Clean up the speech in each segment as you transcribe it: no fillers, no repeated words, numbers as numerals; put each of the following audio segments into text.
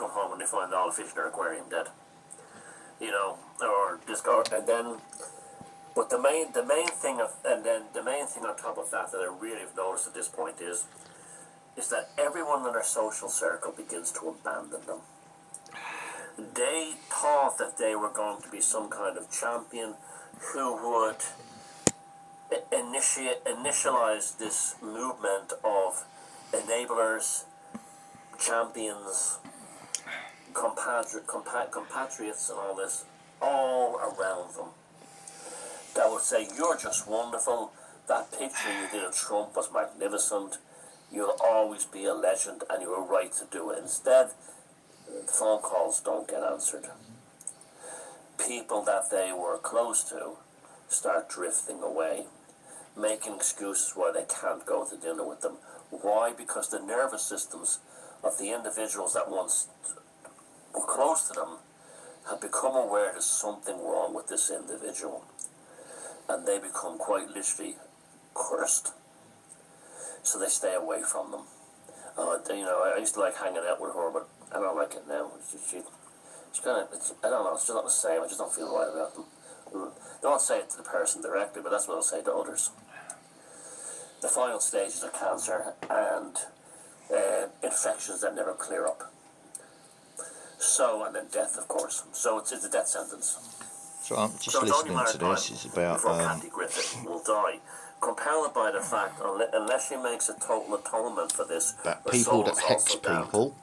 come home and they find all the fish in their aquarium dead. You know, or discard, and then. But the main thing on top of that I really have noticed at this point is that everyone in their social circle begins to abandon them. They thought that they were going to be some kind of champion who would initialize this movement of enablers, champions, compatriots and all this all around them. That would say, you're just wonderful, that picture you did of Trump was magnificent, you'll always be a legend and you have a right to do it. Instead, the phone calls don't get answered. People that they were close to start drifting away, making excuses why they can't go to dinner with them. Why? Because the nervous systems of the individuals that once were close to them have become aware there's something wrong with this individual. And they become quite literally cursed. So they stay away from them. You know, I used to like hanging out with her, but I don't like it now. It's kind of, I don't know, it's just not the same. I just don't feel right about them. Don't say it to the person directly, but that's what I'll say to others. The final stages of cancer and infections that never clear up. So, and then death, of course. So it's a death sentence. So I'm just listening to this. It's about Kathy Griffin will die, compelled by the fact unless she makes a total atonement for this. About people that hex people.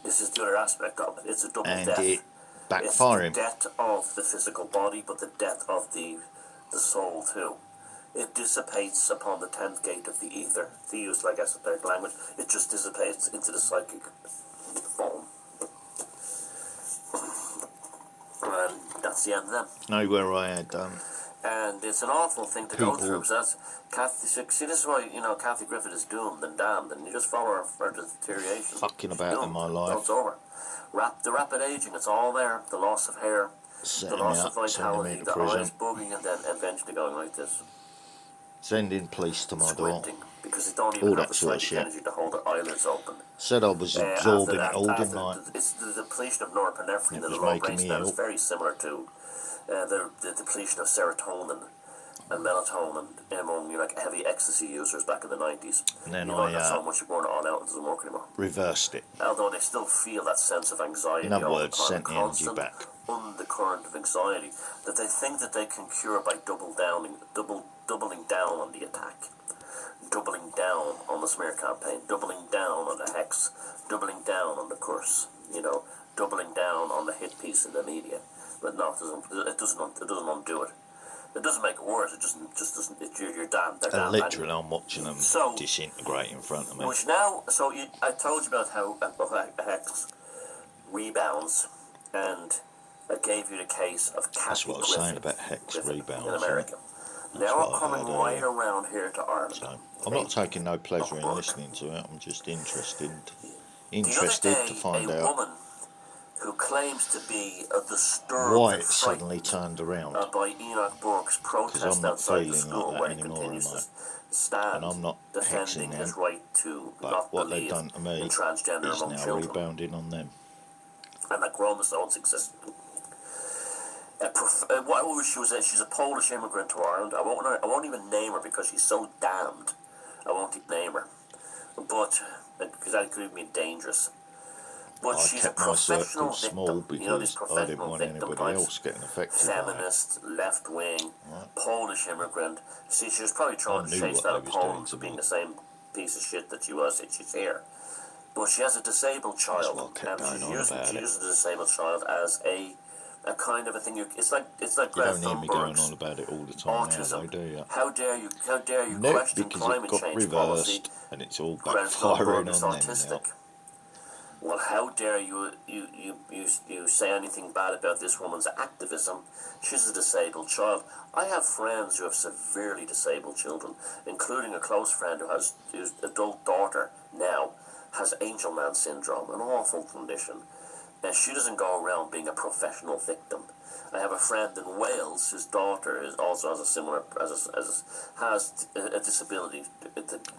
This is the other aspect of it. It's a double and death. It backfiring. It's the death of the physical body, but the death of the soul too. It dissipates upon the 10th gate of the ether. To use, like esoteric language, it just dissipates into the psychic form. And that's the end of them. Nowhere I had and it's an awful thing to go through. So that's Kathy. See, this is why Kathy Griffin is doomed and damned, and you just follow her for deterioration. Fucking about in my life. It's over. The rapid aging, it's all there. The loss of hair, the loss of vitality, the eyes bugging, and then eventually going like this. Sending police to my door. Because they don't even have the psychic energy to hold their eyelids open. Said I was absorbing it all, didn't I? It's the depletion of norepinephrine in the low brain stem is very similar to the depletion of serotonin and melatonin among heavy ecstasy users back in the 90s. And then that's how much you burn it all out, it doesn't work anymore. Reversed it. Although they still feel that sense of anxiety. In other words, sent the energy back. Undercurrent of anxiety that they think that they can cure by doubling down on the attack, doubling down on the smear campaign, doubling down on the hex, doubling down on the curse, doubling down on the hit piece in the media. But no, it doesn't undo it. It doesn't make it worse. It just doesn't. You're damned. They're damned. Literally, I'm watching them disintegrate in front of me. Which now, I told you about how hex rebounds, and I gave you the case of Kathy That's what I was saying about hex rebounds in America. Now we're coming right around here to Ireland. So, I'm not taking no pleasure in listening to it. I'm just interested to find out. A woman who claims to be disturbed why it suddenly turned around by Enoch Burke's protest outside the school like where he continues to stand and I'm not defending his right to not what believe they've done to me in transgender is among now children. rebounding on them. And that chromosomes exist. She's a Polish immigrant to Ireland. I won't even name her because she's so damned. I won't even name her, but because that could be dangerous. But she's a professional victim. Small because I didn't want anybody else getting affected. Feminist, left wing, Polish immigrant. See, she was probably trying to chase out of Poland for being the same piece of shit that she was. She's here. But she has a disabled child, and she uses the disabled child as a kind of a thing. It's like Greta Thunberg's you don't hear me going on about it all the time autism. Now, do you? How dare you question climate change policy? And it's all Greta backfiring Thunberg is on autistic. them now. Well, how dare you say anything bad about this woman's activism? She's a disabled child. I have friends who have severely disabled children, including a close friend whose adult daughter now has Angelman syndrome, an awful condition. And she doesn't go around being a professional victim. I have a friend in Wales whose daughter also has a similar has a disability,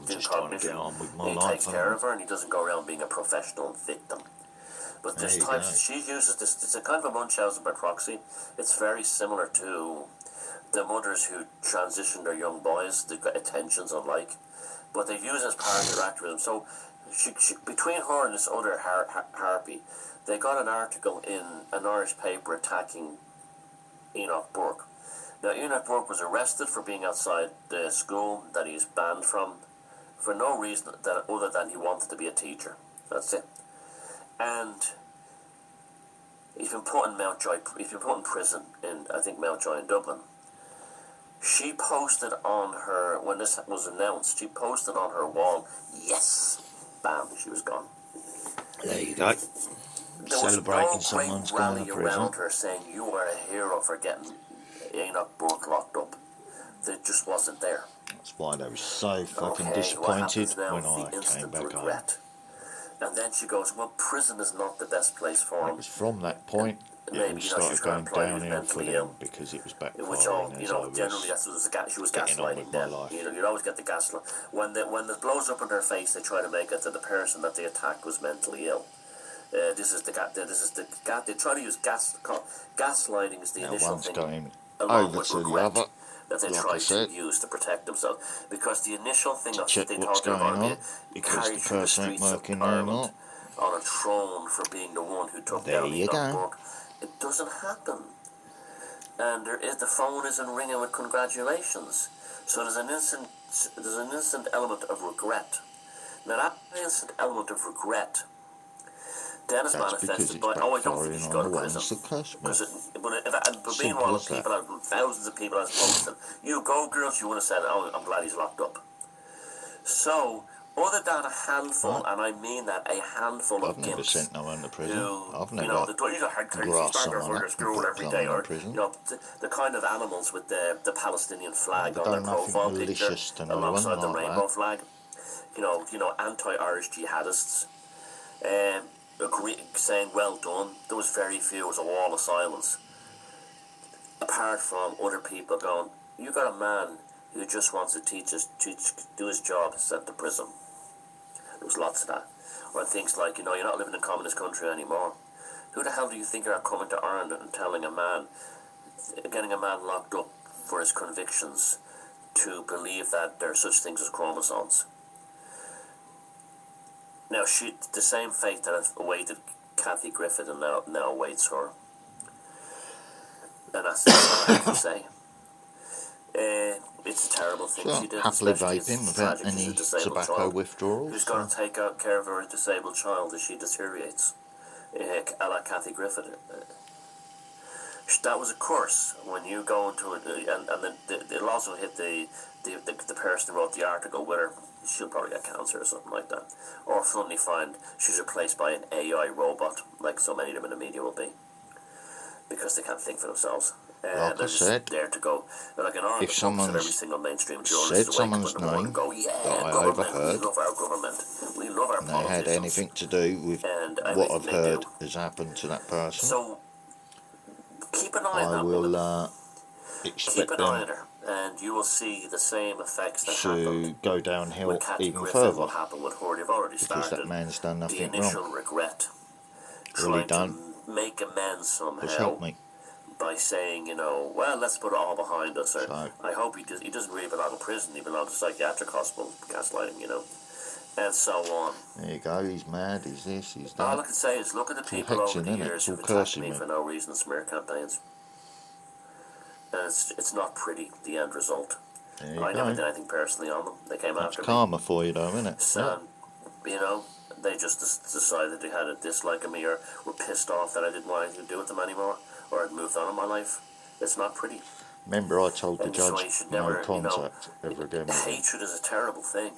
just trying to get on with my life. He takes care of her, and he doesn't go around being a professional victim. But There there's you types, go. she uses this, it's a kind of a Munchausen by proxy. It's very similar to the mothers who transition their young boys, they've got attentions unlike, but they use it as part of their activism. So she, between her and this other harpy, they got an article in an Irish paper attacking Enoch Burke. Now, Enoch Burke was arrested for being outside the school that he's banned from for no reason that other than he wanted to be a teacher. That's it. And he's been put in Mountjoy. He's been put in prison in, I think, Mountjoy in Dublin. She posted on her, when this was announced, she posted on her wall, yes, bam, she was gone. There you go. There Celebrating was no someone's great going rally to prison. around her saying you are a hero for getting Enoch Burke locked up. That just wasn't there. That's why they were so fucking Okay, what disappointed happens now when is I the came instant back home. regret. And then she goes, well, prison is not the best place for It him. was from that point it Maybe, all she's started gonna going imply he was downhill for mentally them ill. because it was Which all, backfiring you as know, I generally was that's what she was getting on gaslighting with my them. life. You know, you always get the gaslight. When it blows up in their face, they try to make it that the person that they attacked was mentally ill. They try to use gaslighting is the Now initial one's thing, going along over with to the regret, other, that they like try I said, to use to protect themselves. Because the initial thing to of check they what's thought they were going going to on, be because carried the through the purse ain't streets of working Parliament anymore. on a throne for being the one who took There down you Enoch go. Burke. It doesn't happen. And the phone isn't ringing with congratulations. So there's an instant element of regret. Now that instant element of regret then is That's because manifested it's by, I don't think backfiring you should on go the to prison. ones that cuss me. But Simple meanwhile, as that. thousands of people have posted, you go girls, you would have said, oh, I'm glad he's locked up. So, other than a handful, Right. and I mean that, a handful I've of never gimps sent no one to prison. who, I've you never know, the had crazy grassed starter someone for up their and school put every day, someone in or, prison. you know, the kind of animals with the Palestinian flag They've on their done nothing profile picture malicious to no one alongside the like rainbow that. flag. You know, anti-Irish jihadists. Saying well done. There was very few. It was a wall of silence. Apart from other people going, you got a man who just wants to do his job, sent to prison. There was lots of that. Or things like, you know, you're not living in a communist country anymore. Who the hell do you think are coming to Ireland and getting a man locked up for his convictions to believe that there are such things as chromosomes? Now, the same fate that awaited Kathy Griffith and now awaits her. And that's all I have to say. It's a terrible thing So, she did. happily especially vaping as without tragic as any a disabled tobacco child. withdrawals. Who's going to take care of her disabled child as she deteriorates? A la Kathy Griffith. That was a curse when you go into it, and it'll also hit the person who wrote the article with her. She'll probably get cancer or something like that, or suddenly find she's replaced by an AI robot, like so many of them in the media will be, because they can't think for themselves. Like They're I just said, there to go. Like in Ireland, if someone's every single mainstream said journalist wake up someone's in the morning name and go, yeah, that I government, overheard, we love our government, we love our and they politicians. had anything to do with and what everything I've they heard do. has happened to that person, So keep an eye on I that woman. will Keep expect an eye on them her, and you will see the same effects that to happened go downhill with Kathy even Griffith further, will happen with her. They've already because started. that man's done The nothing initial wrong. regret, All he trying done to make amends somehow was help me. by saying, you know, well, let's put it all behind us. Or So, I hope he doesn't really belong in prison. He belongs to psychiatric hospital, gaslighting, you know, and so on. there you go, he's mad, he's this, he's All I that. can say is look at the It's all people over hexing, the innit? years It's all who've attacked cursing, me mate. for no reason, smear campaigns. And it's not pretty, the end result. There you I never go. did anything personally on them. They came That's after me. karma for you though, isn't it? So, you know, they just decided they had a dislike of me or were pissed off that I didn't want anything to do with them anymore or I'd moved on in my life. It's not pretty. Remember I told the And so judge you should no never, contact ever again with him. hatred is a terrible thing.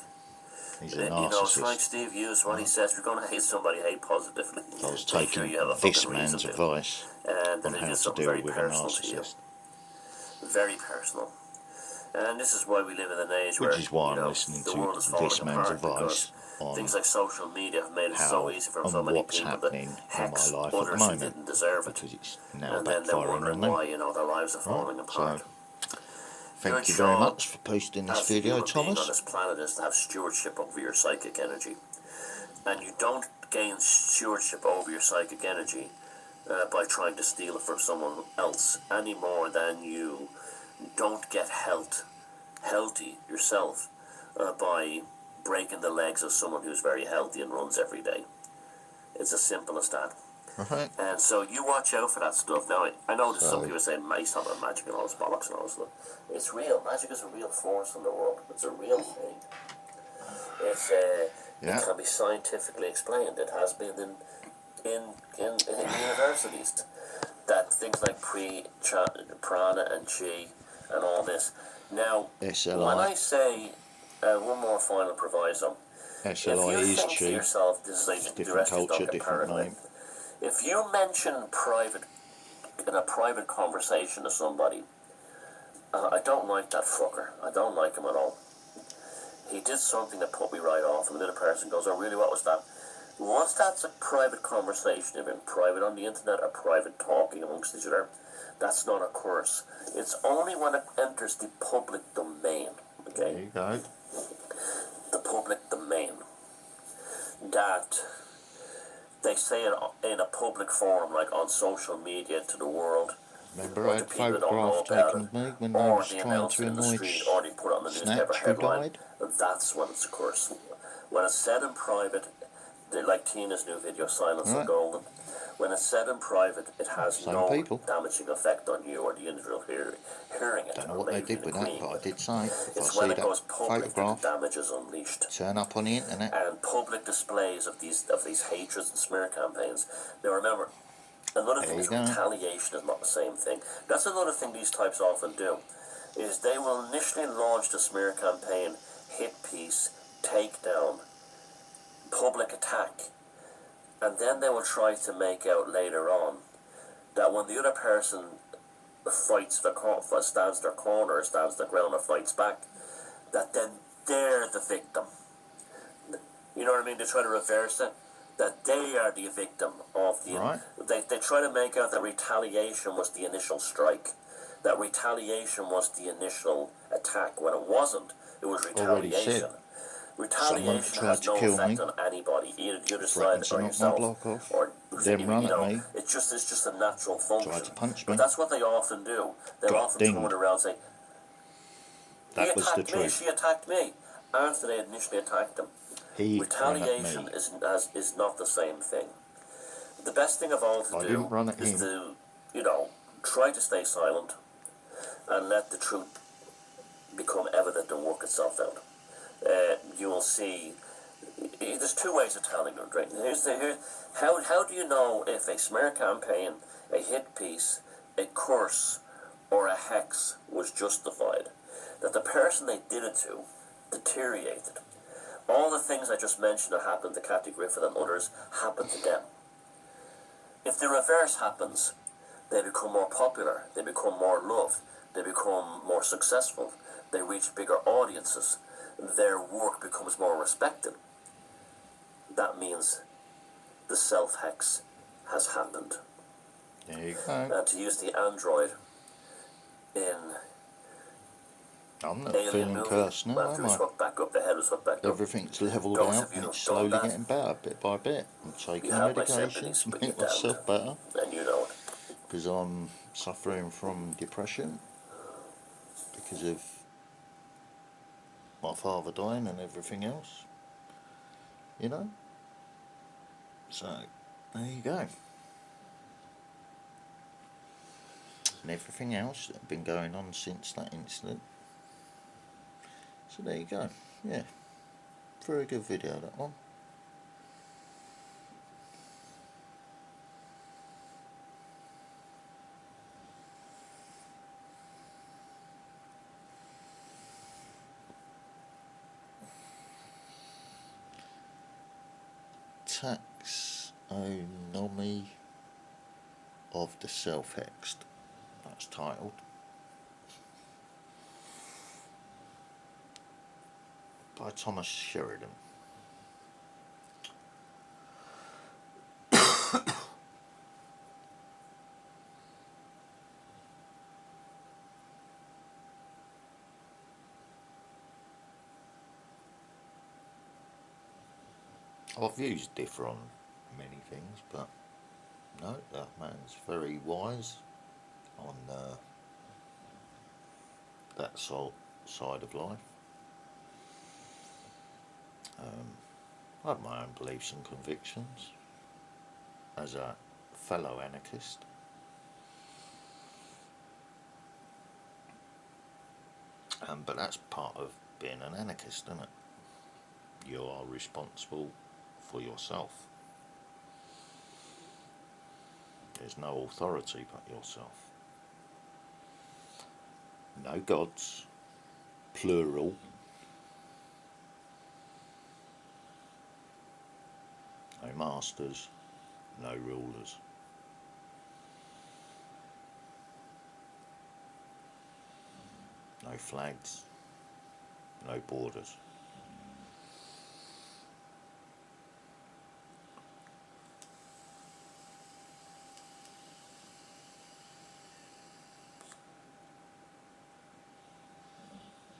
He's a You know, it's like narcissist. Steve Hughes when he says, if you're going to hate somebody, hate positively. I was Make sure taking you have a this fucking man's reason to. advice And on then how it is to something deal very with a personal to you. narcissist. Very personal. And this is why we live in an age where, Which is why you I'm know, listening the world is to falling this man's apart advice because on things like social media have made it how so easy for so and many what's people happening to in hex my life at the others who moment, didn't deserve it. because it's now And then they're backfiring wondering on them. why, you know, their lives are falling Right, apart. so thank you Your very job much for posting this as a video, human being on Thomas. this planet is to have stewardship over your psychic energy. and you don't gain stewardship over your psychic energy by trying to steal it from someone else any more than you don't get healthy yourself by breaking the legs of someone who's very healthy and runs every day. It's as simple as that. Right. And so you watch out for that stuff. Now, I know that some So- people say mace on magic and all this bollocks and all this stuff. It's real. Magic is a real force in the world. It's a real thing. It's Yeah. It can be scientifically explained. It has been in universities that things like prana and chi and all this. Now, SLI. when I say one more final proviso, if SLI you is think to chi. yourself, this is like the Different rest of you culture, don't get different paranoid. name. If you mention in a private conversation to somebody, I don't like that fucker. I don't like him at all. He did something that put me right off, and the other person goes, "Oh, really? What was that?" Once that's a private conversation, even private on the internet or private talking amongst each other, that's not a curse. It's only when it enters the public domain, There okay? you go. The public domain, that they say it in a public forum, like on social media to the world, Remember or I to had a people that don't know photograph about taken it, of me when I or was they trying announce to it in the annoy street, or they put it on the newspaper Snatch, who headline. died. That's when it's a curse. When it's said in private, like Tina's new video, Silence Right. of Golden, when it's said in private, it has Same no people. damaging effect on you or the individual hearing it. Don't know or what they maybe did with even that, agreeing but I with did it. say if I It's see when it that goes public that photograph the damage is unleashed. turn up on the internet, And public displays of these hatreds and smear campaigns. Now remember, another thing There is you go. retaliation is not the same thing. That's another thing these types often do, is they will initially launch the smear campaign, hit piece, takedown, public attack, and then they will try to make out later on that when the other person stands their corner, stands their ground, or fights back, that then they're the victim. You know what I mean? They try to reverse it. That they are the victim of the... Right. They try to make out that retaliation was the initial strike. That retaliation was the initial attack, when it wasn't. It was Already retaliation. said. Retaliation Someone has tried to no kill effect me, on anybody, either the other threatened side to or knock my yourself. block off, Or then run you at know, me, it's just a natural function. tried to punch But me, that's what they often do. They'll got often dinged. turn around and say, he That was the attacked me, truth. she attacked me, after they initially attacked him. He ran at Retaliation me. is not the same thing. The best thing of all to I do didn't run at is him. to, try to stay silent and let the truth become evident and work itself out. You will see. There's two ways of telling them. Right? How do you know if a smear campaign, a hit piece, a curse, or a hex was justified? That the person they did it to deteriorated. All the things I just mentioned that happened to Kathy Griffin and others happened to them. If the reverse happens, they become more popular, they become more loved, they become more successful, they reach bigger audiences, their work becomes more respected. That means the self-hex has happened. There you go. And to use the android in I'm not Alien feeling movie, cursed now, after am he was I? hooked back up, the head was hooked back up. Everything's levelled Those out of you and who've it's done slowly that, getting better, bit by bit. I'm taking you have my medication sympathies, to but make you're myself better and you know it. because I'm suffering from depression because of my father dying and everything else, you know. So there you go. And everything else that had been going on since that incident. So there you go. Yeah, very good video, that one. Taxonomy of the Self-Hexed. That's titled. By Thomas Sheridan. Our views differ on many things, but no, that man's very wise on that side of life. I have my own beliefs and convictions as a fellow anarchist. But that's part of being an anarchist, isn't it? You are responsible for yourself. There's no authority but yourself. No gods, plural. No masters, no rulers. No flags, no borders.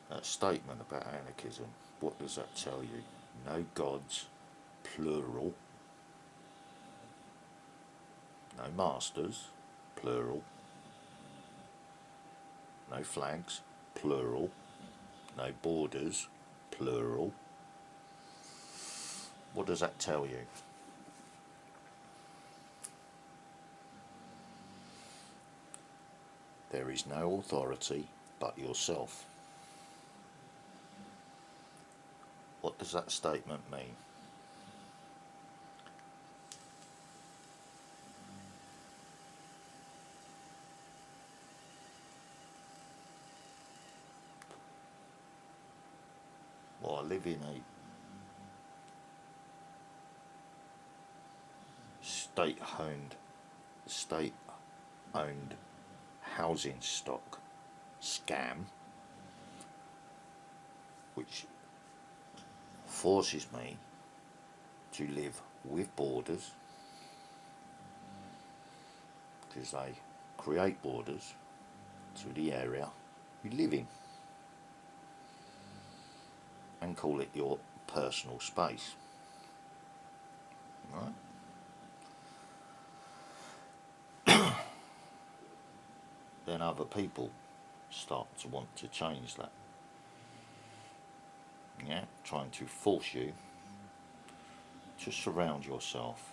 That statement about anarchism, what does that tell you? No gods, plural. No masters, plural. No flags, plural. No borders, plural. What does that tell you? There is no authority but yourself. What does that statement mean? Well, I live in a state-owned housing stock scam, which forces me to live with borders, because they create borders to the area you live in and call it your personal space, right? Then other people start to want to change that, yeah, trying to force you to surround yourself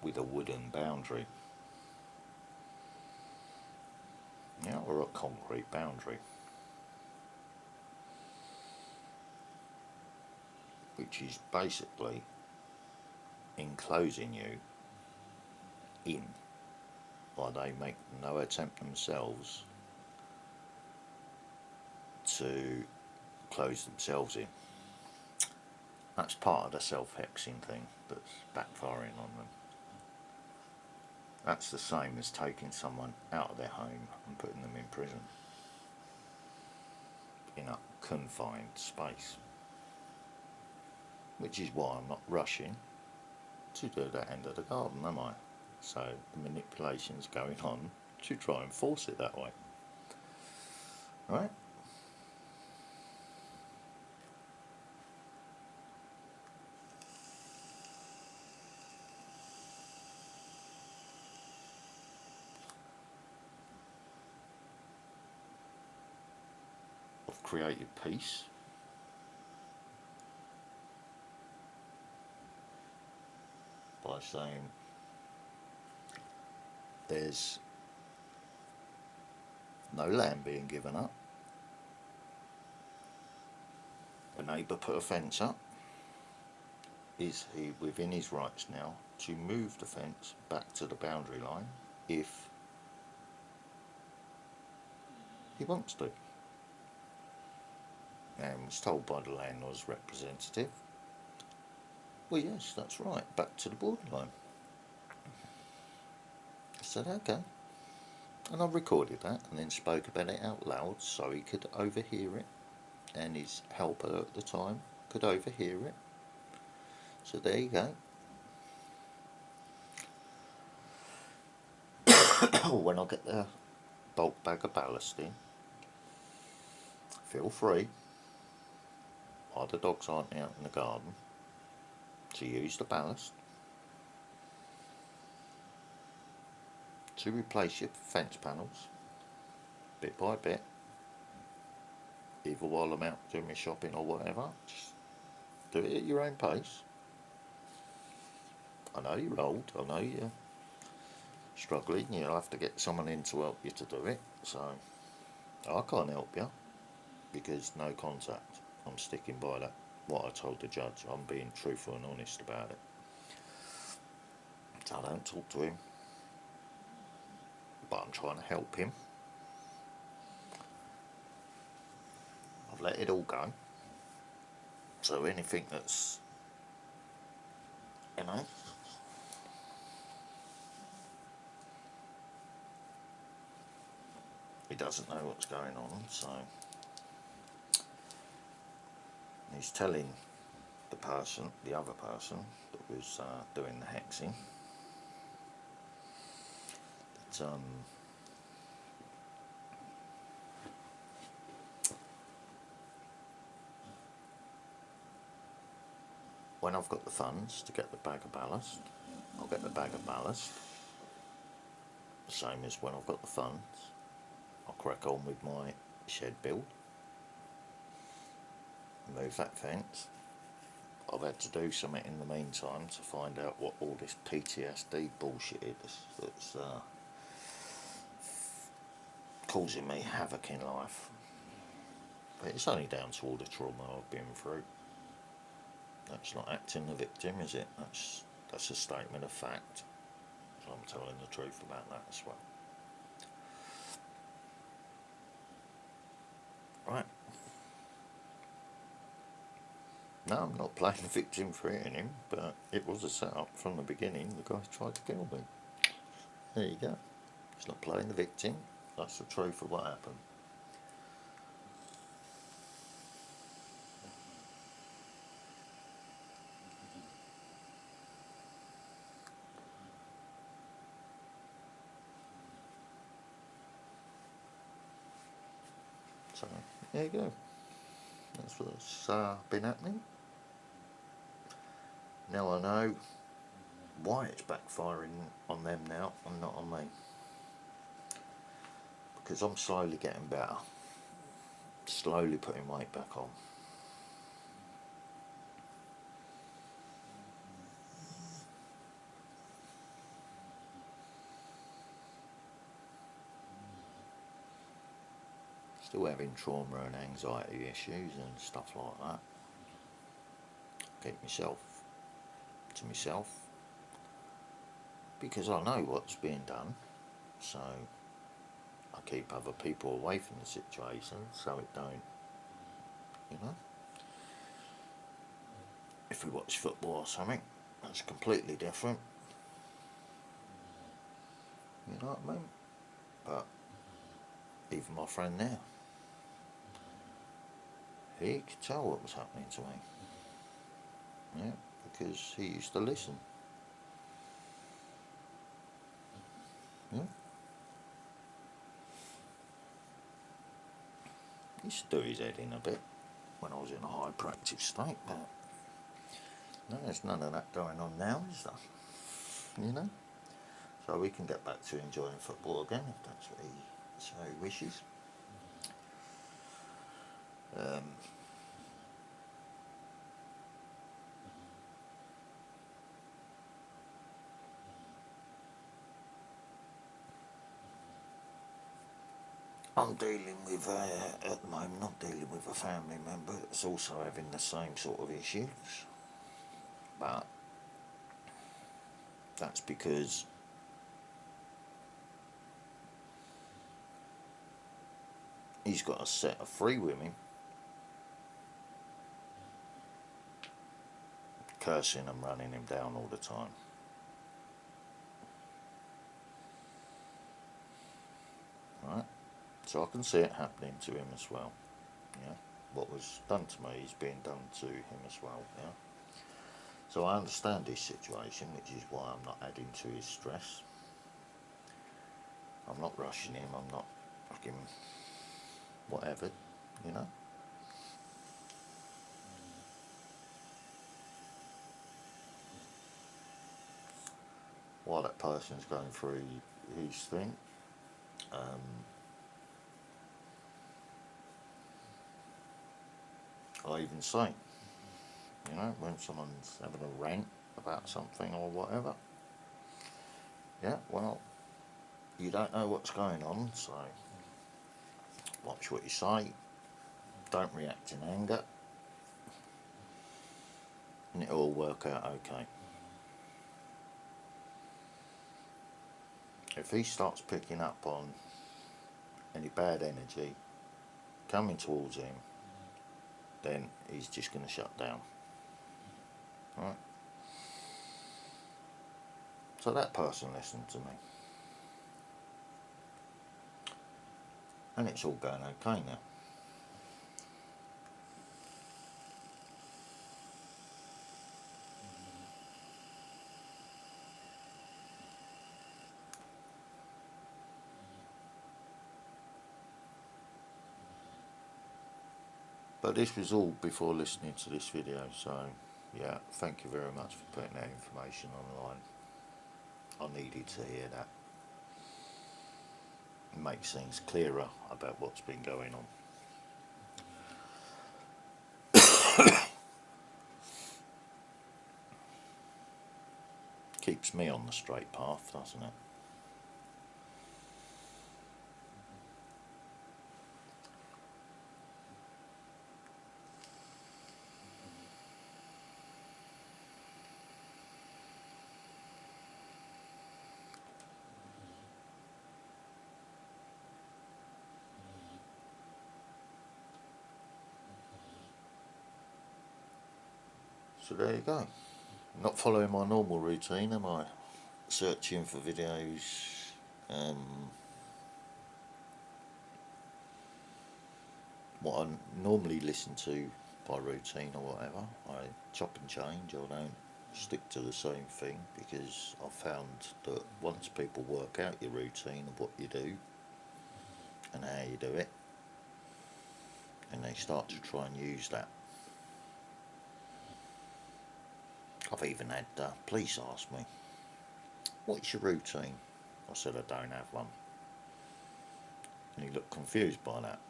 with a wooden boundary, yeah, or a concrete boundary, which is basically enclosing you in, while they make no attempt themselves to close themselves in. That's part of the self-hexing thing that's backfiring on them. That's the same as taking someone out of their home and putting them in prison, in a confined space. Which is why I'm not rushing to do that end of the garden, am I? So the manipulation's going on to try and force it that way. Right? I've created peace by saying there's no land being given up. A neighbour put a fence up. Is he within his rights now to move the fence back to the boundary line if he wants to? And was told by the landlord's representative, well, yes, that's right, back to the borderline. I said, okay. And I recorded that and then spoke about it out loud so he could overhear it, and his helper at the time could overhear it. So there you go. When I get the bulk bag of ballast in, feel free, while the dogs aren't out in the garden, to use the ballast to replace your fence panels bit by bit, either while I'm out doing my shopping or whatever. Just do it at your own pace. I know you're old, I know you're struggling, you'll have to get someone in to help you to do it, so I can't help you because no contact. I'm sticking by that, what I told the judge. I'm being truthful and honest about it. So I don't talk to him, but I'm trying to help him. I've let it all go. So anything that's, you know, he doesn't know what's going on, so he's telling the person, the other person that was doing the hexing, that when I've got the funds to get the bag of ballast, I'll get the bag of ballast. The same as when I've got the funds, I'll crack on with my shed build, move that fence. I've had to do something in the meantime to find out what all this PTSD bullshit is that's causing me havoc in life. But it's only down to all the trauma I've been through. That's not acting the victim, is it? That's a statement of fact. So I'm telling the truth about that as well. Right. No, I'm not playing the victim for hitting him, but it was a setup from the beginning. The guy tried to kill me. There you go. It's not playing the victim. That's the truth of what happened. So, there you go. That's what's been happening. Now I know why it's backfiring on them now and not on me. Because I'm slowly getting better. Slowly putting weight back on. Still having trauma and anxiety issues and stuff like that. Keep myself to myself because I know what's being done, so I keep other people away from the situation so it don't, you know. If we watch football or something, that's completely different. You know what I mean? But even my friend there, he could tell what was happening to me. Yeah, because he used to listen. Yeah. He used to do his head in a bit when I was in a hyperactive state, but no, there's none of that going on now, is there? You know? So we can get back to enjoying football again if that's what he wishes. I'm dealing with, at the moment, I'm dealing with a family member that's also having the same sort of issues. But that's because he's got a set of 3 women cursing and running him down all the time. Right? So I can see it happening to him as well. Yeah? What was done to me is being done to him as well. Yeah? So I understand his situation, which is why I'm not adding to his stress. I'm not rushing him, I'm not fucking whatever, you know. while that person's going through his thing. I even say, you know, when someone's having a rant about something or whatever, yeah, well, you don't know what's going on, so watch what you say, don't react in anger, and it'll all work out okay. If he starts picking up on any bad energy coming towards him, then he's just going to shut down. Right? So that person listened to me. And it's all going okay now. But this was all before listening to this video, so yeah, thank you very much for putting that information online. I needed to hear that. It makes things clearer about what's been going on. Keeps me on the straight path, doesn't it? So there you go. Not following my normal routine, am I? Searching for videos, what I normally listen to by routine or whatever. I chop and change. I don't stick to the same thing, because I've found that once people work out your routine of what you do and how you do it, and they start to try and use that. I've even had police ask me, "What's your routine?" I said, "I don't have one." And he looked confused by that.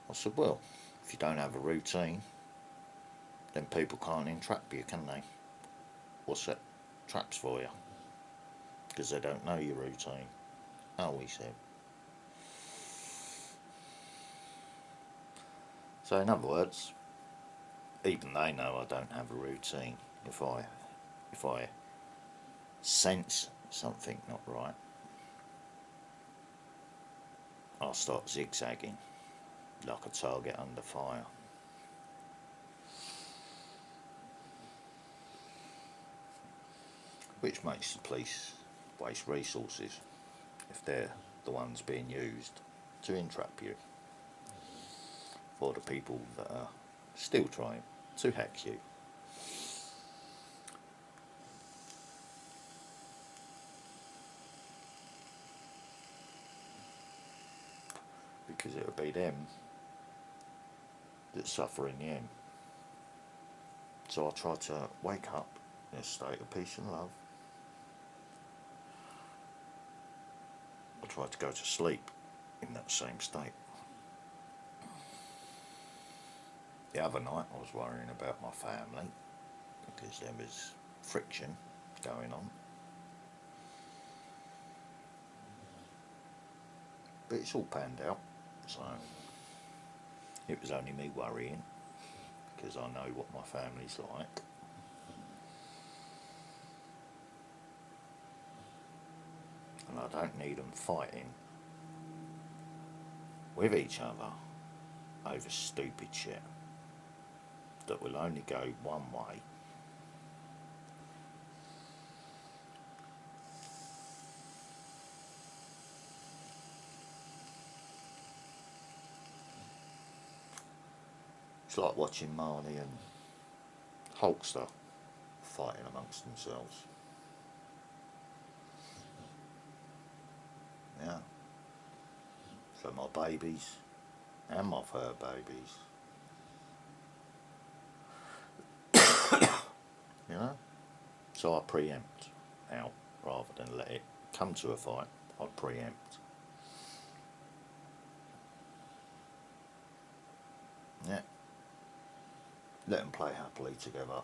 I said, "Well, if you don't have a routine, then people can't entrap you, can they? Or set traps for you, because they don't know your routine." "Oh," he said. So in other words, even they know I don't have a routine. If I sense something not right, I'll start zigzagging like a target under fire. Which makes the police waste resources if they're the ones being used to entrap you, for the people that are still trying to hack you. Because it'll be them that suffer in the end. So I try to wake up in a state of peace and love. I try to go to sleep in that same state. The other night I was worrying about my family, because there was friction going on. But it's all panned out, so it was only me worrying, because I know what my family's like. And I don't need them fighting with each other over stupid shit that will only go one way. It's like watching Marnie and Hulkster fighting amongst themselves. Yeah. So my babies and my fur babies, you know. So I preempt. out rather than let it come to a fight. I'd preempt. Yeah. Let them play happily together.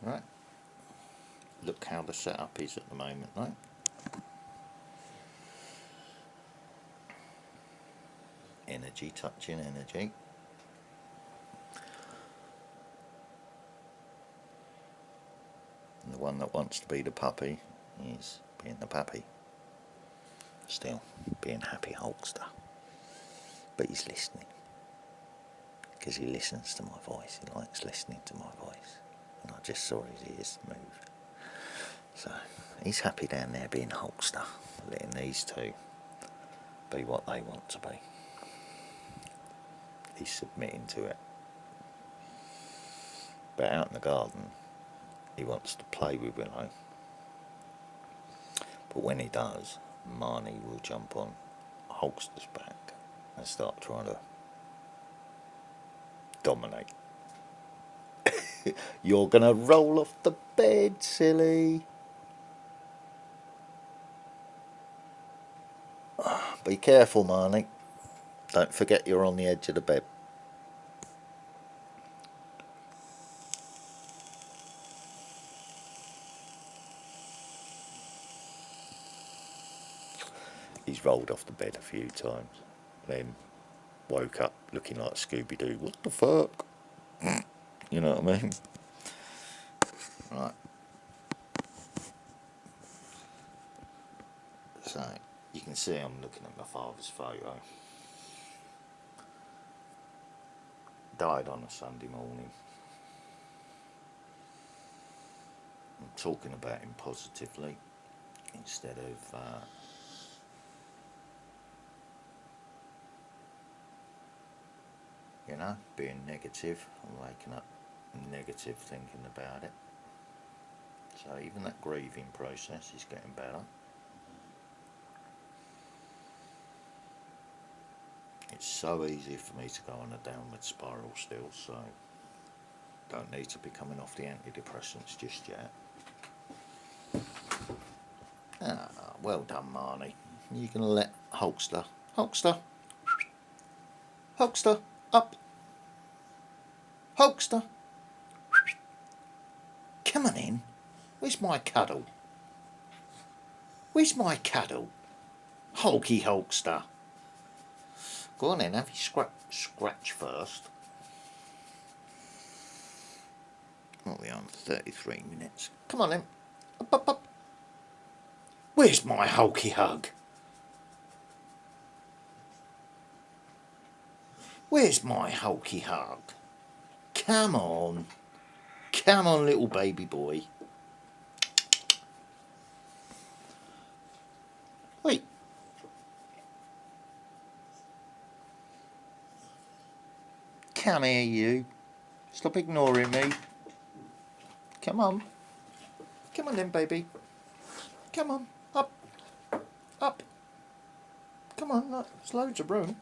Right. Look how the setup is at the moment, right? Energy touching energy. And the one that wants to be the puppy is being the puppy. Still being happy Hulkster. But he's listening. Because he listens to my voice. He likes listening to my voice. And I just saw his ears move. So he's happy down there being Hulkster. Letting these two be what they want to be. He's submitting to it. But out in the garden, he wants to play with Willow. But when he does, Marnie will jump on Hulkster's back and start trying to dominate. You're gonna roll off the bed, silly. Be careful, Marnie. Don't forget you're on the edge of the bed. He's rolled off the bed a few times, then woke up looking like Scooby-Doo. What the fuck? You know what I mean? Right. So, you can see I'm looking at my father's photo. Died on a Sunday morning. I'm talking about him positively instead of you know, being negative and waking up negative thinking about it. So even that grieving process is getting better. It's so easy for me to go on a downward spiral still, so don't need to be coming off the antidepressants just yet. Ah, well done, Marnie. You're going to let Hulkster, up. Hulkster. Come on in. Where's my cuddle? Where's my cuddle? Hulky Hulkster. Go on then, have your scratch first. What are we on? 33 minutes. Come on then. Up. Where's my hulky hug? Where's my hulky hug? Come on. Come on, little baby boy. Wait. Come here, you. Stop ignoring me. Come on. Come on then, baby. Come on. Up. Come on, look, there's loads of room.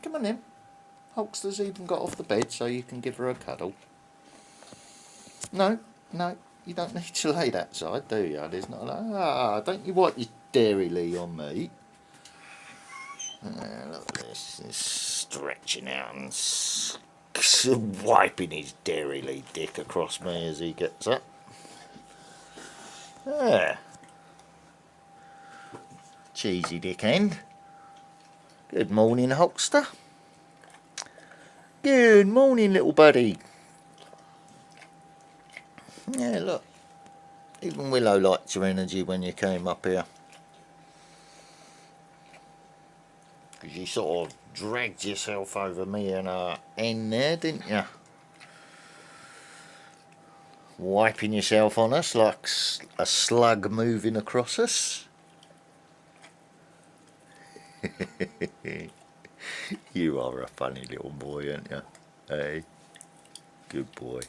Come on then. Hulkster's even got off the bed so you can give her a cuddle. No, you don't need to lay that side, do you? There's not don't you wipe your dairily on me? Look at this. He's stretching out and wiping his dairily dick across me as he gets up. There. Cheesy dick end. Good morning, Hulkster. Good morning, little buddy. Yeah, look. Even Willow liked your energy when you came up here. Because you sort of dragged yourself over me and N there, didn't you? Wiping yourself on us like a slug moving across us. You are a funny little boy, aren't you? Hey, good boy.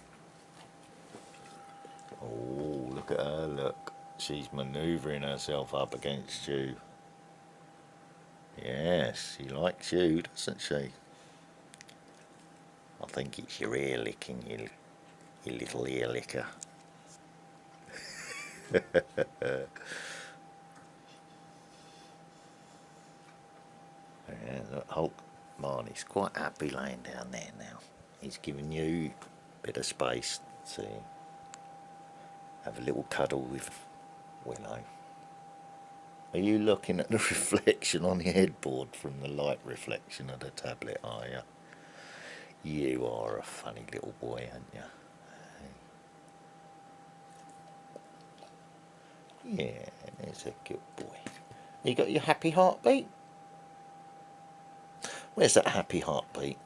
Oh, look at her, look. She's manoeuvring herself up against you. Yes, she likes you, doesn't she? I think it's your ear licking, you little ear licker. Yeah, look, Hulk Marnie's quite happy laying down there now. He's giving you a bit of space to have a little cuddle with Willow. Are you looking at the reflection on the headboard from the light reflection of the tablet, are you? You are a funny little boy, aren't you? Yeah, there's a good boy. You got your happy heartbeat? Where's that happy heartbeat?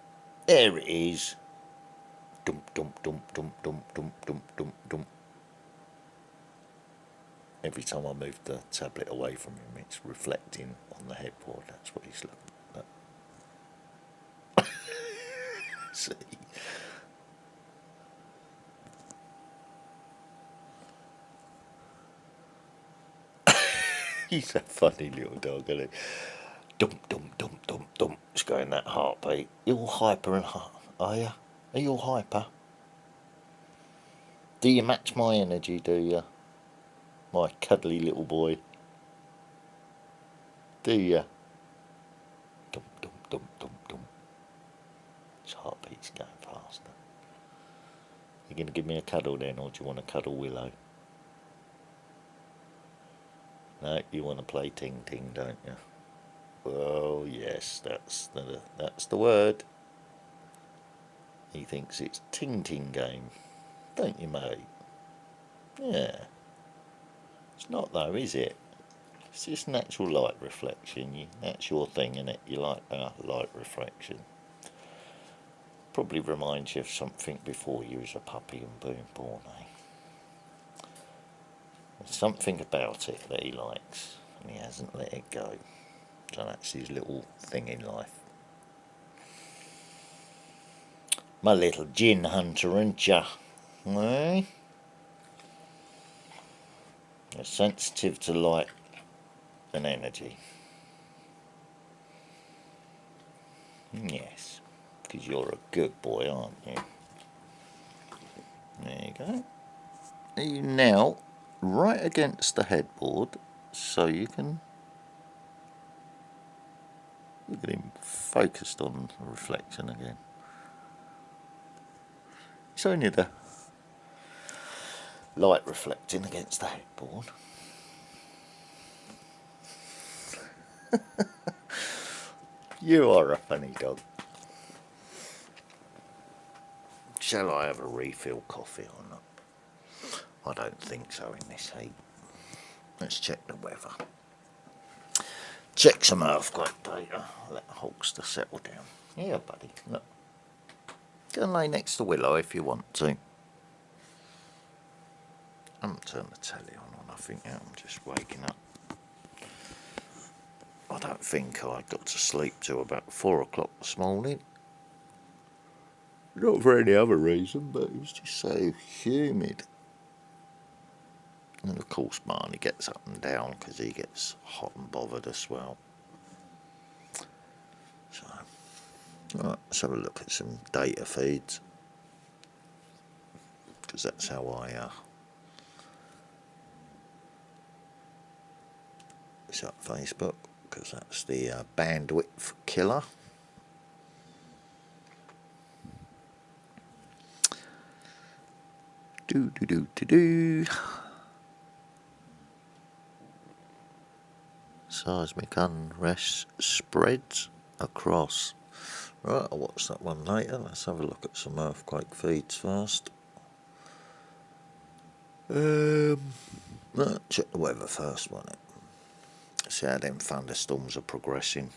There it is. Dump, dump, dump, dump, dump, dump, dump, dump, dump. Every time I move the tablet away from him, it's reflecting on the headboard. That's what he's looking at. See? He's a funny little dog, isn't he? Dump, dump, dump, dump, dump. It's going that heartbeat. You're all hyper and are you? Are you all hyper? Do you match my energy, do you? My cuddly little boy. Do you? Dump, dump, dump, dump, dump. His heartbeat's going faster. You going to give me a cuddle then, or do you want to cuddle Willow? No, you want to play ting ting, don't you? Well, yes, that's the word. He thinks it's ting ting game, don't you, mate? Yeah. It's not though, is it? It's just natural light reflection. That's your thing, innit? You like light reflection. Probably reminds you of something before you was a puppy and being born, eh? There's something about it that he likes, and he hasn't let it go. So that's his little thing in life. My little gin hunter, ain't ya? Eh? You're sensitive to light and energy. Yes, because you're a good boy, aren't you? There you go. Are you now right against the headboard so you can look at him focused on the reflection again. It's only the light reflecting against the headboard. You are a funny dog. Shall I have a refill coffee or not? I don't think so in this heat. Let's check the weather. Check some earthquake data. Let Hulkster settle down. Yeah, buddy. Look. Go and lay next to Willow if you want to. I haven't turned the telly on or nothing yet. I'm just waking up. I don't think I got to sleep till about 4 o'clock this morning. Not for any other reason, but it was just so humid. And of course Marnie gets up and down because he gets hot and bothered as well. So, right, let's have a look at some data feeds. Because that's how I it's up Facebook, because that's the bandwidth killer. Do. Seismic unrest spreads across. Right, I'll watch that one later. Let's have a look at some earthquake feeds first. Check the weather first, won't it? See how them thunderstorms are progressing.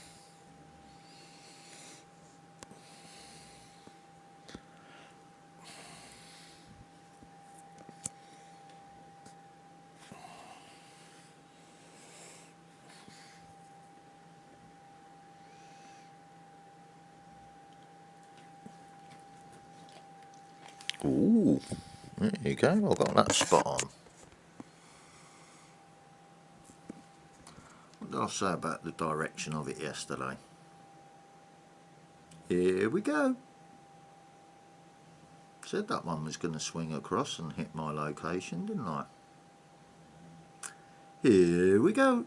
Ooh, there you go, I've got that spot on. What did I say about the direction of it yesterday? Here we go. Said that one was going to swing across and hit my location, didn't I? Here we go.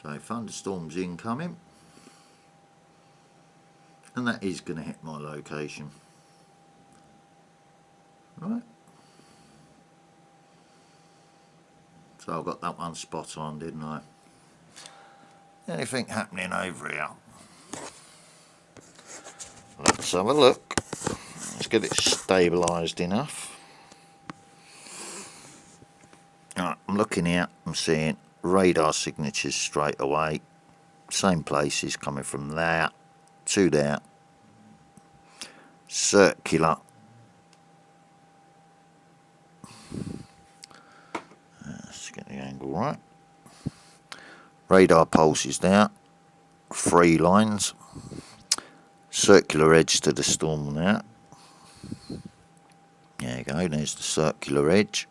So thunderstorms incoming, and that is going to hit my location. Right. So I got that one spot on, didn't I? Anything happening over here? Let's have a look. Let's get it stabilised enough. Right, I'm looking here, I'm seeing radar signatures straight away. Same places coming from there to there. Circular. Let's get the angle right. Radar pulses there. 3 lines. Circular edge to the storm there. There you go, there's the circular edge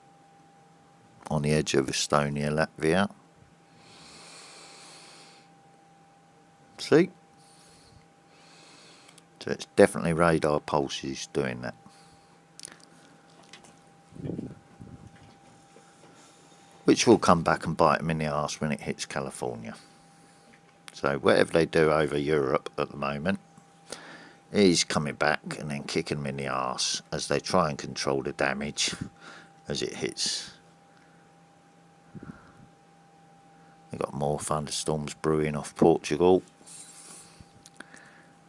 on the edge of Estonia, Latvia. See? So it's definitely radar pulses doing that. Which will come back and bite them in the arse when it hits California. So whatever they do over Europe at the moment is coming back and then kicking them in the arse as they try and control the damage as it hits. We've got more thunderstorms brewing off Portugal,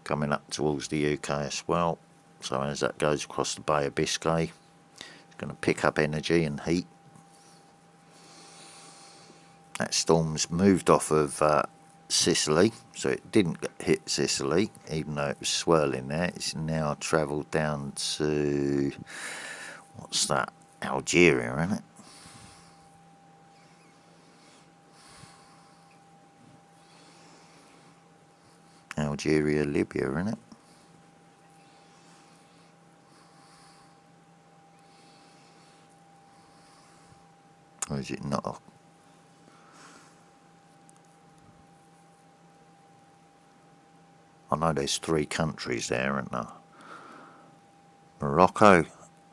coming up towards the UK as well. So as that goes across the Bay of Biscay, it's going to pick up energy and heat. That storm's moved off of Sicily, so it didn't hit Sicily, even though it was swirling there. It's now travelled down to, what's that, Algeria, isn't it? Algeria, Libya, isn't it? Or is it not? I know there's 3 countries there, aren't there? Morocco,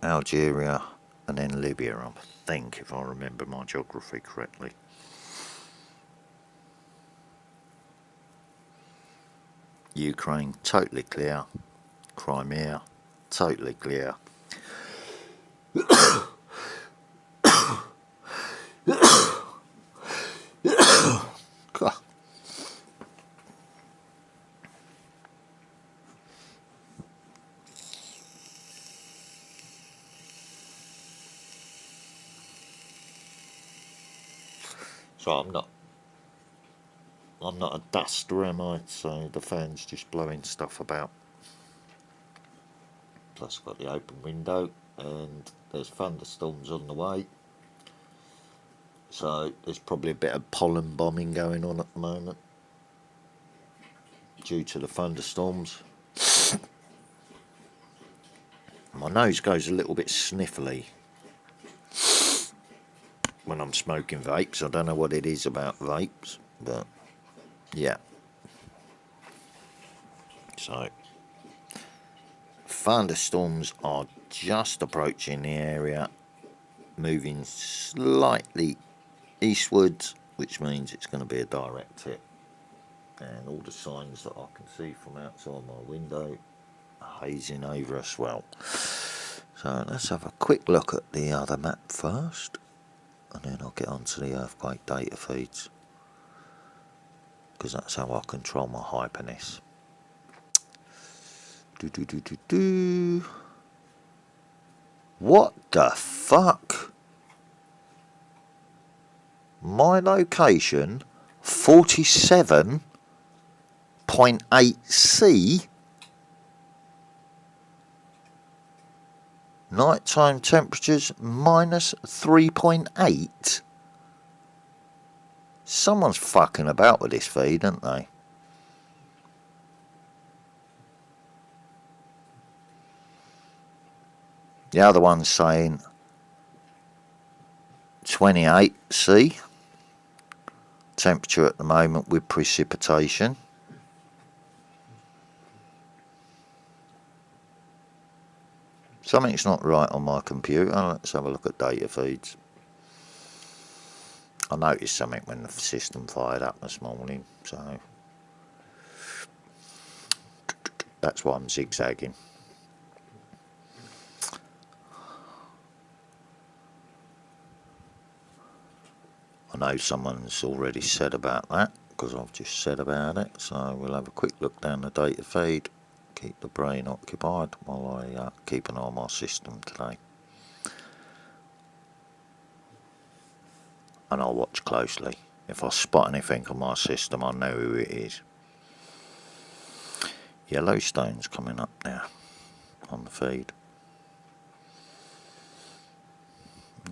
Algeria, and then Libya, I think, if I remember my geography correctly. Ukraine, totally clear. Crimea, totally clear. So I'm not a duster, am I? So the fan's just blowing stuff about. Plus I've got the open window and there's thunderstorms on the way. So there's probably a bit of pollen bombing going on at the moment due to the thunderstorms. My nose goes a little bit sniffly when I'm smoking vapes. I don't know what it is about vapes, but yeah. So thunderstorms are just approaching the area, moving slightly eastwards, which means it's going to be a direct hit. And all the signs that I can see from outside my window are hazing over us well. So let's have a quick look at the other map first, and then I'll get onto the earthquake data feeds, because that's how I control my hyperness. What the fuck? My location 47.8C. Nighttime temperatures -3.8. Someone's fucking about with this feed, aren't they? The other one's saying 28C. Temperature at the moment with precipitation. Something's not right on my computer. Let's have a look at data feeds. I noticed something when the system fired up this morning, so that's why I'm zigzagging. I know someone's already said about that, because I've just said about it, so we'll have a quick look down the data feed, keep the brain occupied while I keep an eye on my system today. And I'll watch closely. If I spot anything on my system, I know who it is. Yellowstone's coming up now on the feed.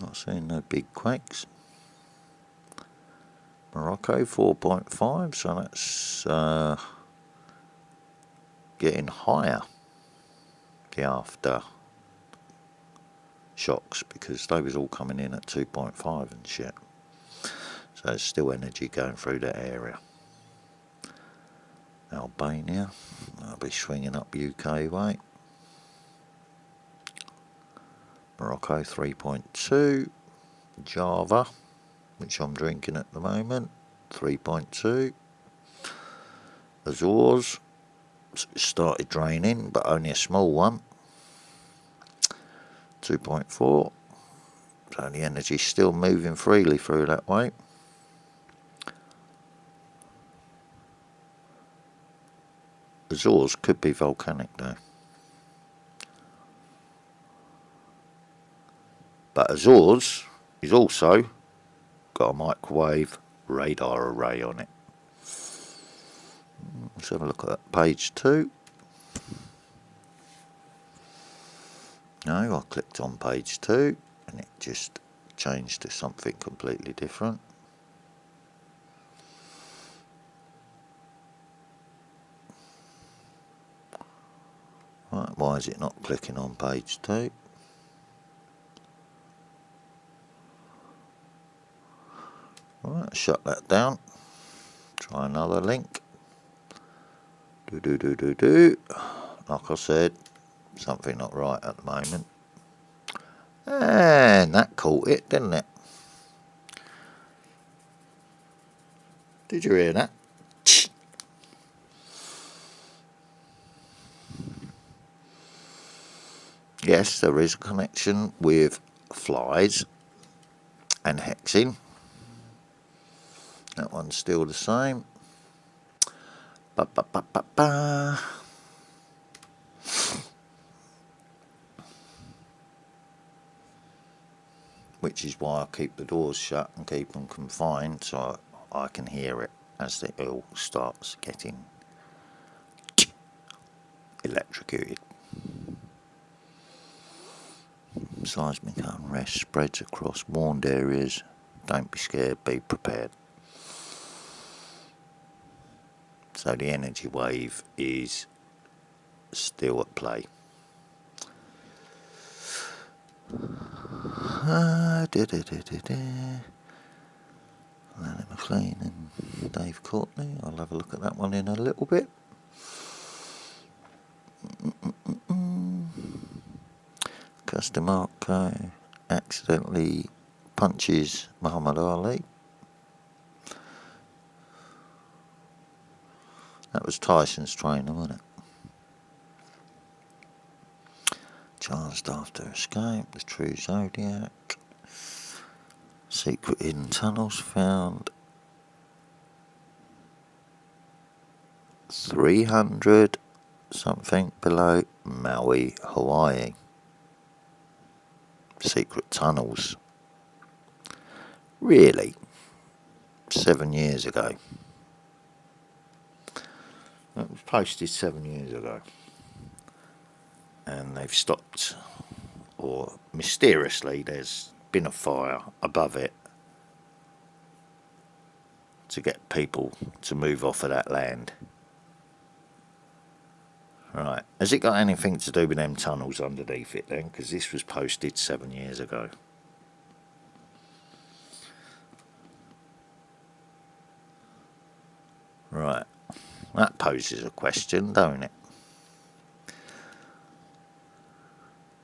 Not seeing no big quakes. Morocco 4.5, so that's getting higher, the after shocks, because they was all coming in at 2.5 and shit. So there's still energy going through that area. Albania, I'll be swinging up UK way. Morocco 3.2, Java, which I'm drinking at the moment, 3.2. Azores started draining, but only a small one, 2.4. So the energy's still moving freely through that way. Azores could be volcanic though. But Azores is also got a microwave radar array on it. Let's have a look at page 2. No, I clicked on page 2 and it just changed to something completely different. Right, why is it not clicking on page 2? Right, shut that down. Try another link. Like I said, something not right at the moment. And that caught it, didn't it? Did you hear that? Yes, there is a connection with flies and hexing. That one's still the same. Which is why I keep the doors shut and keep them confined, so I can hear it as it all starts getting electrocuted. Seismic unrest spreads across warned areas. Don't be scared, be prepared. So the energy wave is still at play. Lenny McLean and Dave Courtney. I'll have a look at that one in a little bit. Castamarco accidentally punches Muhammad Ali. That was Tyson's trainer, wasn't it? Charged after escape, the true Zodiac. Secret hidden tunnels found. 300 something below Maui, Hawaii. Secret tunnels. Really? 7 years ago. It was posted 7 years ago. And they've stopped, or mysteriously there's been a fire above it to get people to move off of that land. Right, has it got anything to do with them tunnels underneath it then? Because this was posted 7 years ago. Right, that poses a question, don't it?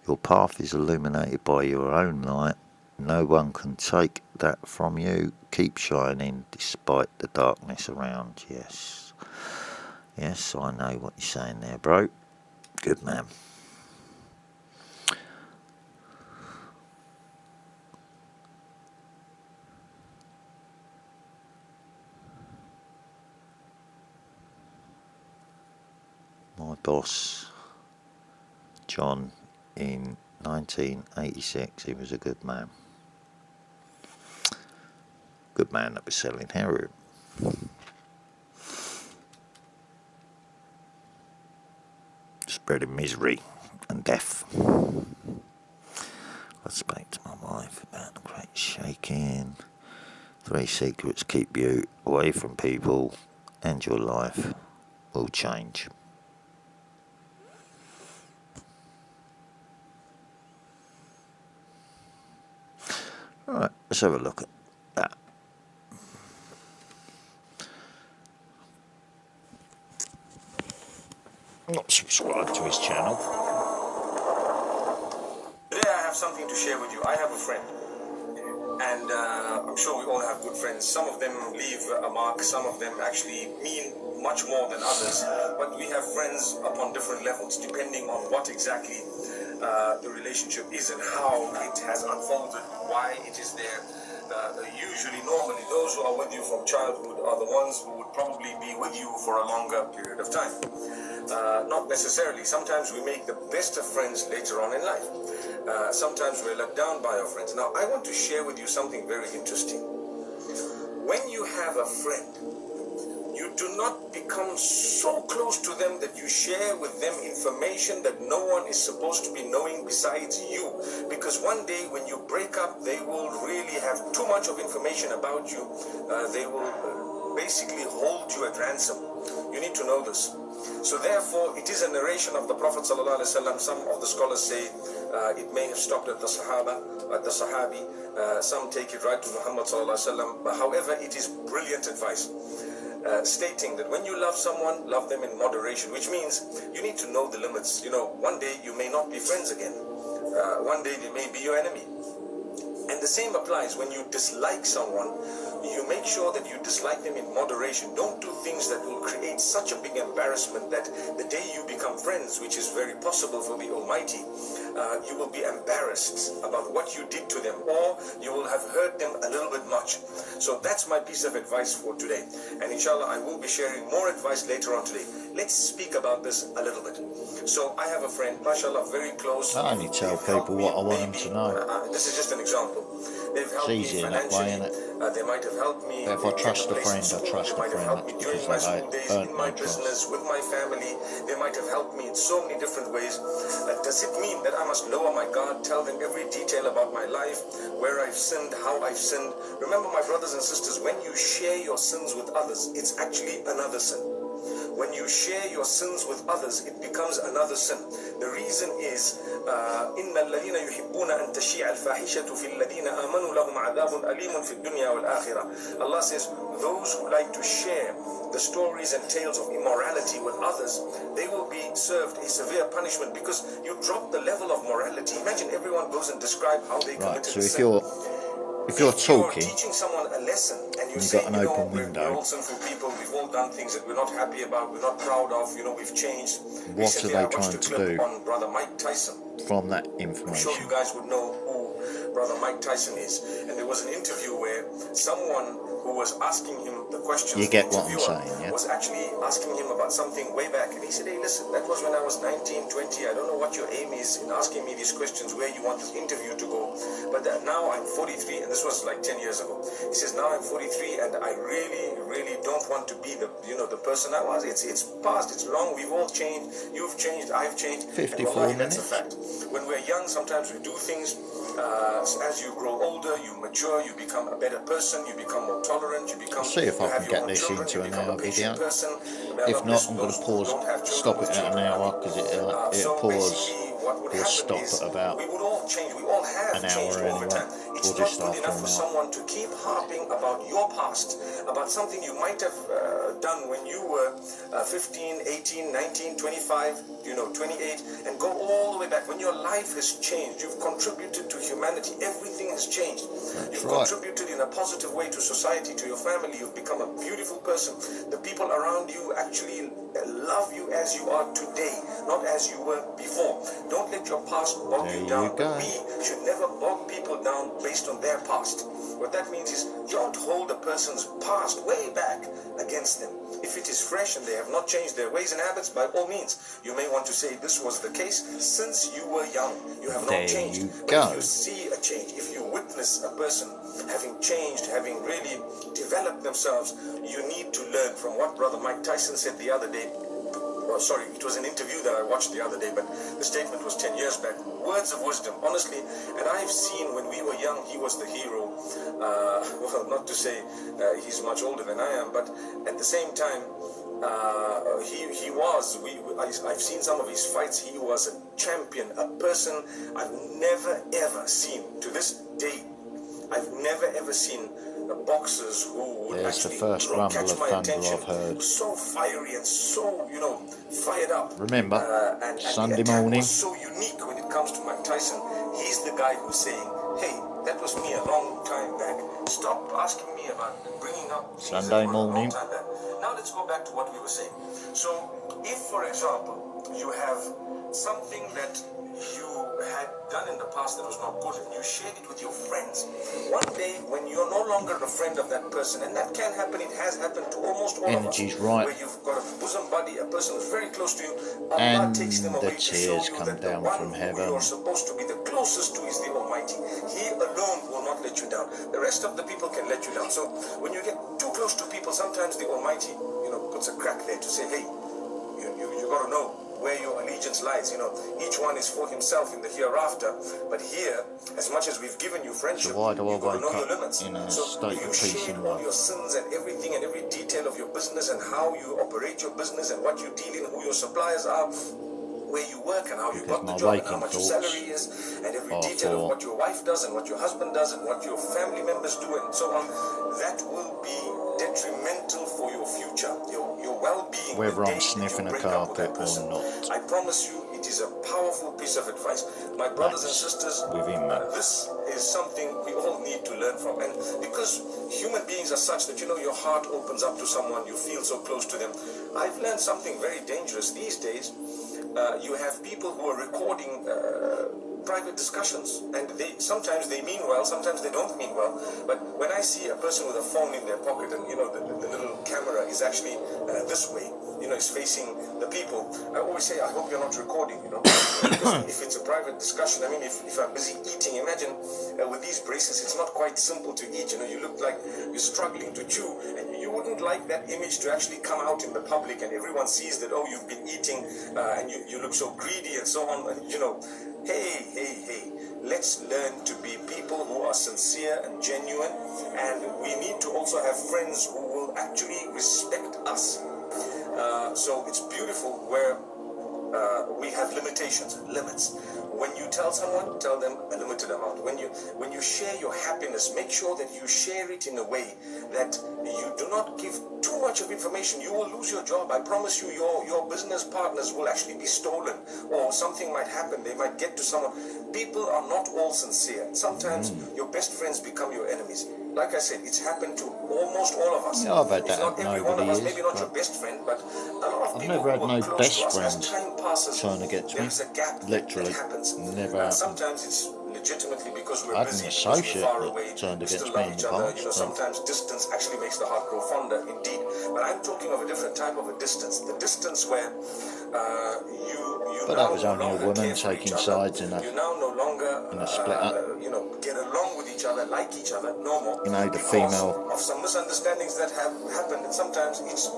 Your path is illuminated by your own light. No one can take that from you. Keep shining despite the darkness around. Yes. Yes, I know what you're saying there, bro. Good man. My boss, John, in 1986, he was a good man. Good man that was selling heroin. Spreading misery and death. I spoke to my wife about the great shaking. 3 secrets keep you away from people, and your life will change. Alright, let's have a look at that. I'm not subscribed to his channel. Today I have something to share with you. I have a friend, and I'm sure we all have good friends. Some of them leave a mark, some of them actually mean much more than others, but we have friends upon different levels depending on what exactly the relationship is and how it has unfolded, why it is there. Usually, normally, those who are with you from childhood are the ones who would probably be with you for a longer period of time. Not necessarily. Sometimes we make the best of friends later on in life. Sometimes we're let down by our friends. Now, I want to share with you something very interesting. When you have a friend, you do not become so close to them that you share with them information that no one is supposed to be knowing besides you. Because one day when you break up, they will really have too much of information about you. They will basically hold you at ransom. You need to know this. So therefore, it is a narration of the Prophet ﷺ. Some of the scholars say it may have stopped at the Sahabi. Some take it right to Muhammad ﷺ. But however, it is brilliant advice. Stating that when you love someone, love them in moderation, which means you need to know the limits. You know, one day you may not be friends again. One day they may be your enemy. And the same applies when you dislike someone. You make sure that you dislike them in moderation. Don't do things that will create such a big embarrassment that the day you become friends, which is very possible for the Almighty, you will be embarrassed about what you did to them, or you will have hurt them a little bit much. So that's my piece of advice for today. And inshallah, I will be sharing more advice later on today. Let's speak about this a little bit. So I have a friend, mashallah, very close. I only tell people what I want them to know. This is just an example. They've helped It's easier me that way, financially. innit? They might have helped me. But if I trust a friend, I trust a They might have friend. helped me That's during because my they school days, earned in my my business, trust. with my family. They might have helped me in so many different ways. Does it mean that I must lower my guard, tell them every detail about my life, where I've sinned, how I've sinned? Remember, my brothers and sisters, when you share your sins with others, it's actually another sin. When you share your sins with others, it becomes another sin. The reason is, إِنَّ الَّذِينَ يُحِبُّونَ أَن تَشِيعَ الْفَاحِشَةُ فِي الَّذِينَ آمَنُوا لَهُمْ عَذَابٌ أَلِيمٌ فِي الدُّنْيَا وَالْآخِرَةِ. Allah says, those who like to share the stories and tales of immorality with others, they will be served a severe punishment because you drop the level of morality. Imagine everyone goes and describe how they Right, committed so a if sin. you're talking, teaching someone a lesson and you you've say, got an open we're window, all sinful people, we've all done things that we're not happy about, we're not proud of, we've changed. what Recently, are I they watched trying a to clip do on Brother Mike Tyson. from that I'm sure information? you guys would know who Brother Mike Tyson is. And there was an interview where someone who was asking him the question, You get the what I'm interviewer saying, yeah? was actually asking him about something way back. And he said, hey, listen, that was when I was 19, 20. I don't know what your aim is in asking me these questions, where you want this interview to go. But now I'm 43, and this was like 10 years ago. He says, now I'm 43, and I really, really don't want to be the person I was. It's past, it's long, we've all changed. You've changed, I've changed. 54 and wallahi, minutes. that's a fact. When we're young, sometimes we do things. As you grow older, you mature, you become a better person, you become more tolerant, you become. See if I you have can your get own this children, into you an become hour a patient video. person. If not, I'm going to pause, stop it at an hour because it'll pause what would We'll happen stop is at about we would all change. We all have an hour changed over anyway, time. It's or not just good after enough an for hour. someone to keep harping about your past, about something you might have done when you were 15, 18, 19, 25, 28, and go all the way back. When your life has changed, you've contributed to humanity. Everything has changed. You've right. contributed in a positive way to society, to your family. You've become a beautiful person. The people around you actually love you as you are today, not as you were before. Don't let your past bog There you you down. go. But we should never bog people down based on their past. What that means is don't hold a person's past way back against them. If it is fresh and they have not changed their ways and habits, by all means, you may want to say this was the case since you were young. You have There not changed. you But go. if you see a change, if you witness a person having changed, having really developed themselves, you need to learn from what Brother Mike Tyson said the other day. Well, sorry, it was an interview that I watched the other day, but the statement was 10 years back. Words of wisdom, honestly. And I've seen when we were young, he was the hero. Well, not to say he's much older than I am, but at the same time, he was. I've seen some of his fights. He was a champion, a person I've never ever seen to this day. I've never ever seen boxers who would There's the actually first rumble catch of my thunder attention. I've heard. So fiery and so fired up. Remember, and Sunday the attack morning. was so unique when it comes to Mike Tyson. He's the guy who's saying, "Hey, that was me a long time back. Stop asking me about bringing up things that Sunday were a long morning. time back." Now let's go back to what we were saying. So, if for example you have something that you had done in the past that was not good and you shared it with your friends, one day when you're no longer a friend of that person, and that can happen, it has happened to almost all Energy's of us, right. where you've got a bosom buddy, a person who's very close to you, Allah And takes them the away to show tears you come that the down one from who heaven. you're supposed to be the closest to is the Almighty. He alone will not let you down. The rest of the people can let you down. So when you get too close to people, sometimes the Almighty, puts a crack there to say, hey, you got to know where your allegiance lies. Each one is for himself in the hereafter. But here, as much as we've given you friendship, So why do I you've got to wake know your up limits. in a So state you of peace share and all love? your sins and everything and every detail of your business and how you operate your business and what you deal in, who your suppliers are, where you work and how you Because got the my job and how waking much your thoughts salary is, and every are detail of for- what your wife does and what your husband does and what your family members do and so on, that will be detrimental for your future, your well-being. Whether the I'm day that sniffing you a break up with that carpet or person. not. I promise you, it is a powerful piece of advice. My brothers and That's sisters, within me. this is something we all need to learn from. And because human beings are such that, your heart opens up to someone, you feel so close to them. I've learned something very dangerous these days. You have people who are recording private discussions, and sometimes they mean well, sometimes they don't mean well. But when I see a person with a phone in their pocket and the little camera is actually this way, is facing the people, I always say, I hope you're not recording, because if it's a private discussion, I mean, if I'm busy eating, imagine with these braces, it's not quite simple to eat. You look like you're struggling to chew, and you wouldn't like that image to actually come out in the public, and everyone sees that, oh, you've been eating, and you look so greedy and so on. Hey, let's learn to be people who are sincere and genuine, and we need to also have friends who will actually respect us. So it's beautiful where we have limits. When you tell someone, tell them a limited amount. When you share your happiness, make sure that you share it in a way that you do not give too much of information. You will lose your job. I promise you, your business partners will actually be stolen, or something might happen. They might get to someone. People are not all sincere. Sometimes your best friends become your enemies. Like I said, it's happened to almost all of us. Yeah, I've had If that. not every one of Nobody us, is, maybe not but your best friend, but a lot of I've people never had who no are close best to us, as friend time passes, trying to get to there me. is a gap Literally, that happens. never And happened. sometimes it's legitimately because we're I had an busy, because we're associate far that away, turned we still against me love in each the other. past, but- Sometimes distance actually makes the heart grow fonder, indeed. But I'm talking of a different type of a distance. The distance where you But now that was no only a longer woman care for taking each other. sides in a- You now no longer in a split up. get along with each other, like each other, no more. The because female of some misunderstandings that have happened, and sometimes it's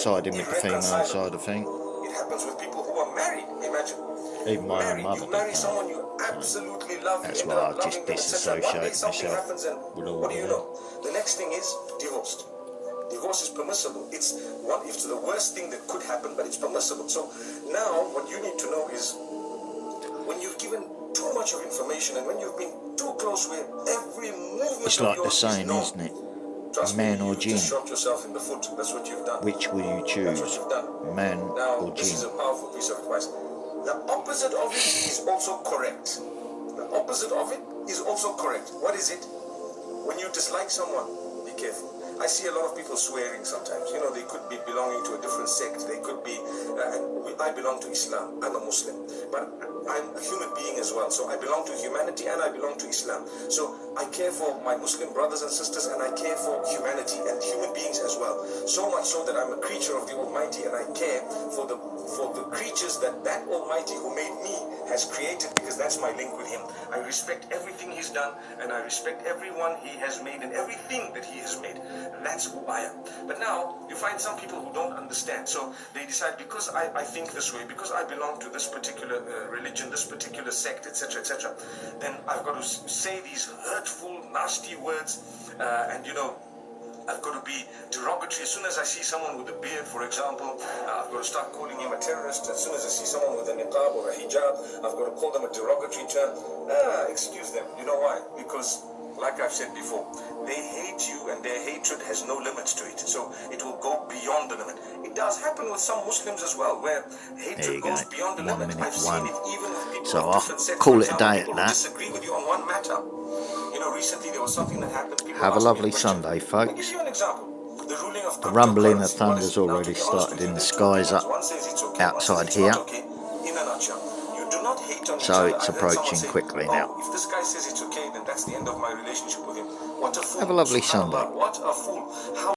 siding with the female irreconcilable. side of thing. It happens with people who are married. Imagine. Even my own Married, mother you did marry that. someone you absolutely love, That's you why ended I up just loving them, etc. One day disassociate something myself happens, and with all what do of you them. know? The next thing is divorced. Divorce is permissible. It's the worst thing that could happen, but it's permissible. So now what you need to know is when you've given too much of information and when you've been too close where every movement It's of like the yours saying, is known, isn't it? trust Man me, or you just jinn? shot yourself in the foot. That's what you've done. Which will you That's what choose? you've done. Man Now, or this is jinn? a powerful piece of advice. The opposite of it is also correct. The opposite of it is also correct. What is it? When you dislike someone, be careful. I see a lot of people swearing sometimes. You know, they could be belonging to a different sect. They could be, I belong to Islam. I'm a Muslim. But I'm a human being as well. So I belong to humanity and I belong to Islam. So I care for my Muslim brothers and sisters and I care for humanity and human beings as well. So much so that I'm a creature of the Almighty and I care for the creatures that Almighty who made me has created, because that's my link with him. I respect everything he's done and I respect everyone he has made and everything that he has made. And that's who I am. But now you find some people who don't understand. So they decide, because I think this way, because I belong to this particular religion, this particular sect, etc., etc., then I've got to say these hurtful, nasty words, and you know, I've got to be derogatory. As soon as I see someone with a beard, for example, I've got to start calling him a terrorist. As soon as I see someone with a niqab or a hijab, I've got to call them a derogatory term. Excuse them. You know why? Because, like I've said before, they hate you and their hatred has no limits to it. So it will go beyond the limit. It does happen with some Muslims as well, where hatred goes beyond the limit. I've seen it even with people So of I'll different sects. call For it a example, day at people who that. disagree with you on one matter. You know, recently there was something that happened. People Have a asked me lovely question. Sunday, Let me folks. give you an example. The ruling of The rumbling of cryptocurrency. thunder's Now, to already be honest started with you, in the there's two skies opinions. up One says it's okay, one outside says it's here. not okay. In a nutshell, you do not hate on each So other. it's I heard someone approaching say, quickly oh, now. if this guy says it's okay, then that's the end of my relationship with him. What a fool. Have a lovely Subhanallah, Sunday. what a fool. How